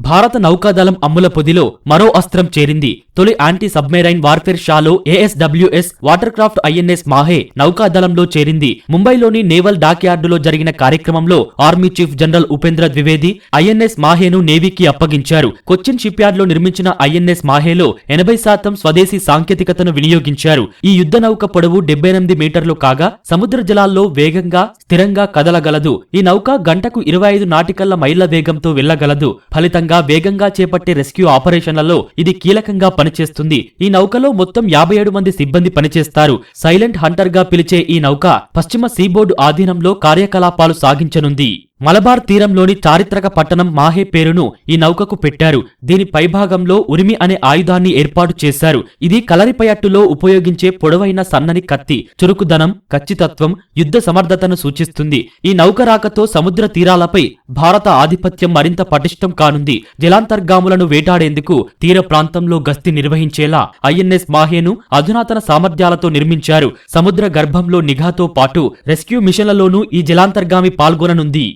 భారత నౌకాదళం అమ్ముల పొదిలో మరో అస్త్రం చేరింది. తొలి anti submarine warfare shallow ASWS water craft INS Mahe నౌకాదళంలో చేరింది. ముంబైలోని నేవల్ డాక్ యార్డులో జరిగిన కార్యక్రమంలో army chief general Upendra Dwivedi INS మాహేను నేవీకి అప్పగించారు. కొచ్చిన్ షిప్ యార్డ్ లో నిర్మించిన INS మాహేలో 80% స్వదేశీ సాంకేతికతను వినియోగించారు. ఈ యుద్ధ నౌక పొడవు 78 మీటర్లు కాగా సముద్ర జలాల్లో వేగంగా స్థిరంగా కదలగలదు. ఈ నౌక గంటకు 25 నాటికల్ల మైళ్ల వేగంతో వెళ్లగలదు. ఫలితంగా వేగంగా చేపట్టే రెస్క్యూ ఆపరేషన్లలో ఇది కీలకంగా పనిచేస్తుంది. ఈ నౌకలో మొత్తం 57 మంది సిబ్బంది పనిచేస్తారు. సైలెంట్ హంటర్ గా పిలిచే ఈ నౌక పశ్చిమ సీబోర్డు ఆధీనంలో కార్యకలాపాలు సాగించనుంది. మలబార్ తీరంలోని చారిత్రక పట్టణం మాహే పేరును ఈ నౌకకు పెట్టారు. దీని పైభాగంలో ఉరిమి అనే ఆయుధాన్ని ఏర్పాటు చేశారు. ఇది కలరిపయట్టులో ఉపయోగించే పొడవైన సన్నని కత్తి. చురుకుదనం, ఖచ్చితత్వం, యుద్ధ సమర్థతను సూచిస్తుంది. ఈ నౌక రాకతో సముద్ర తీరాలపై భారత ఆధిపత్యం మరింత పటిష్టం కానుంది. జలాంతర్గాములను వేటాడేందుకు తీర ప్రాంతంలో గస్తీ నిర్వహించేలా INS మాహేను అధునాతన సామర్థ్యాలతో నిర్మించారు. సముద్ర గర్భంలో నిఘాతో పాటు రెస్క్యూ మిషన్లలోనూ ఈ జలాంతర్గామి పాల్గొననుంది.